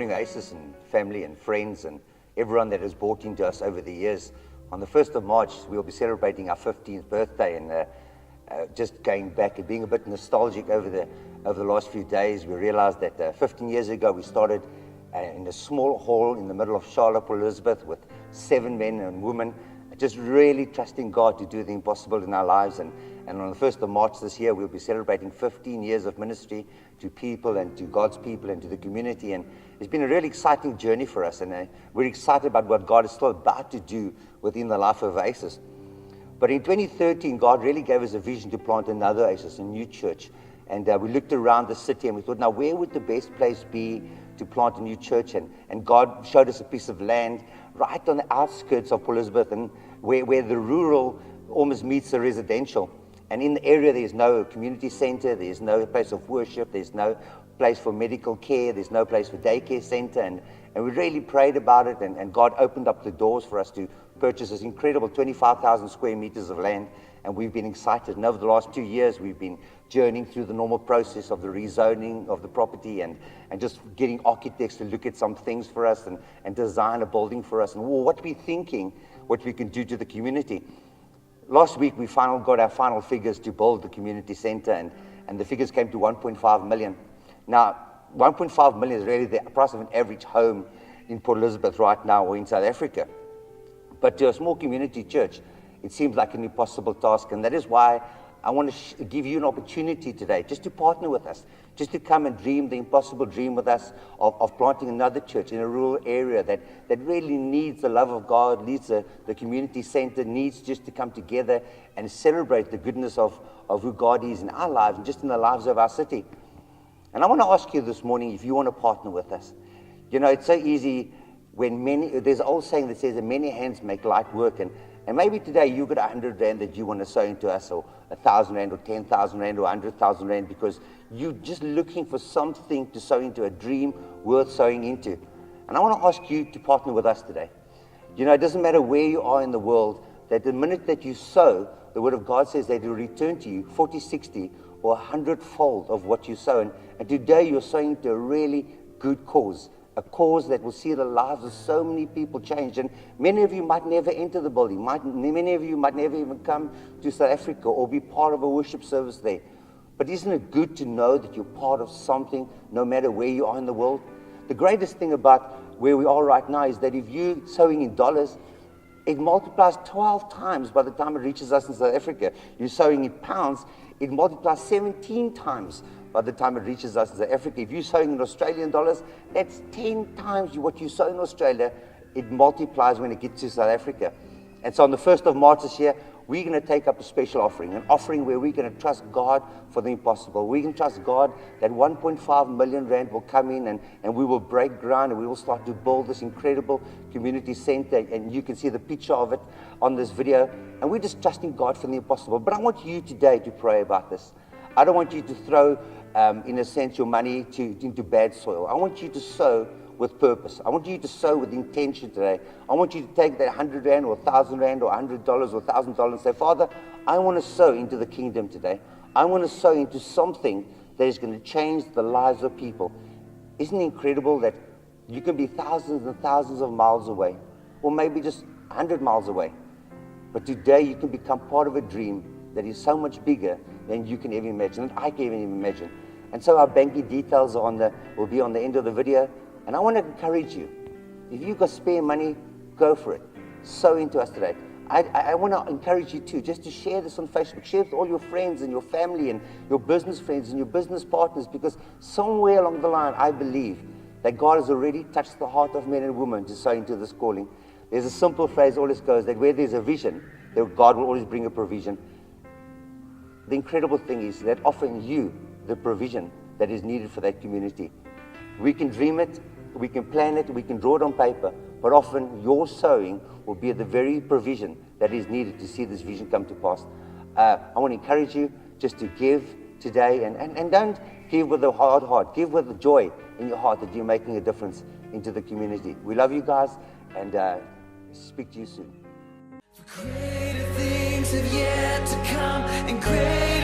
Dream Oasis and family and friends and everyone that has bought into us over the years. On the 1st of March, we'll be celebrating our 15th birthday, and just going back and being a bit nostalgic over the last few days, we realized that 15 years ago we started in a small hall in the middle of Charlotte, Elizabeth, with 7 men and women, just really trusting God to do the impossible in our lives. And on the 1st of March this year, we'll be celebrating 15 years of ministry to people and to God's people and to the community. And it's been a really exciting journey for us, and we're excited about what God is still about to do within the life of Oasis. But in 2013, God really gave us a vision to plant another Oasis, a new church. And we looked around the city and we thought, now where would the best place be to plant a new church? And God showed us a piece of land right on the outskirts of Elizabeth, and where the rural almost meets the residential. And in the area, there's no community center, there's no place of worship, there's no place for medical care, there's no place for daycare center. And we really prayed about it, and God opened up the doors for us to purchase this incredible 25,000 square meters of land. And we've been excited. And over the last 2 years, we've been journeying through the normal process of the rezoning of the property and just getting architects to look at some things for us and design a building for us. And what we're thinking, what we can do to the community. Last week, we got our final figures to build the community center, and the figures came to 1.5 million. Now, 1.5 million is really the price of an average home in Port Elizabeth right now or in South Africa. But to a small community church, it seems like an impossible task, and that is why I want to give you an opportunity today just to partner with us, just to come and dream the impossible dream with us of planting another church in a rural area that really needs the love of God, needs the community center, needs just to come together and celebrate the goodness of who God is in our lives and just in the lives of our city. And I want to ask you this morning if you want to partner with us. You know, it's so easy when there's an old saying that says that many hands make light work, and maybe today you got 100 rand that you want to sow into us, or 1,000 rand, or 10,000 rand, or 100,000 rand, because you're just looking for something to sow into, a dream worth sowing into. And I want to ask you to partner with us today. You know, it doesn't matter where you are in the world, that the minute that you sow, the Word of God says that it will return to you 40, 60, or 100-fold of what you sow. And today you're sowing into a really good cause. A cause that will see the lives of so many people changed. And many of you might never enter the building. Many of you might never even come to South Africa or be part of a worship service there. But isn't it good to know that you're part of something no matter where you are in the world? The greatest thing about where we are right now is that if you're sowing in dollars, it multiplies 12 times by the time it reaches us in South Africa. You're sowing in pounds, it multiplies 17 times by the time it reaches us in South Africa. If you're sowing in Australian dollars, that's 10 times what you sow in Australia. It multiplies when it gets to South Africa. And so on the 1st of March this year, we're going to take up a special offering, an offering where we're going to trust God for the impossible. We can trust God that 1.5 million rand will come in, and we will break ground, and we will start to build this incredible community center. And you can see the picture of it on this video. And we're just trusting God for the impossible. But I want you today to pray about this. I don't want you to throw, in a sense, your money into bad soil. I want you to sow with purpose. I want you to sow with intention today. I want you to take that 100 rand or 1,000 rand or $100 or $1,000 and say, Father, I want to sow into the kingdom today. I want to sow into something that is going to change the lives of people. Isn't it incredible that you can be thousands and thousands of miles away, or maybe just 100 miles away, but today you can become part of a dream that is so much bigger than you can ever imagine, and I can even imagine. And so our banking details will be on the end of the video. And I want to encourage you, if you've got spare money, go for it. Sow into us today. I want to encourage you too, just to share this on Facebook. Share with all your friends and your family and your business friends and your business partners, because somewhere along the line, I believe that God has already touched the heart of men and women to sow into this calling. There's a simple phrase always goes that where there's a vision, that God will always bring a provision. The incredible thing is that offering you the provision that is needed for that community. We can dream it, we can plan it, we can draw it on paper, but often your sowing will be the very provision that is needed to see this vision come to pass. I want to encourage you just to give today, and don't give with a hard heart. Give with the joy in your heart that you're making a difference into the community. We love you guys, and speak to you soon. For greater things have yet to come, and greater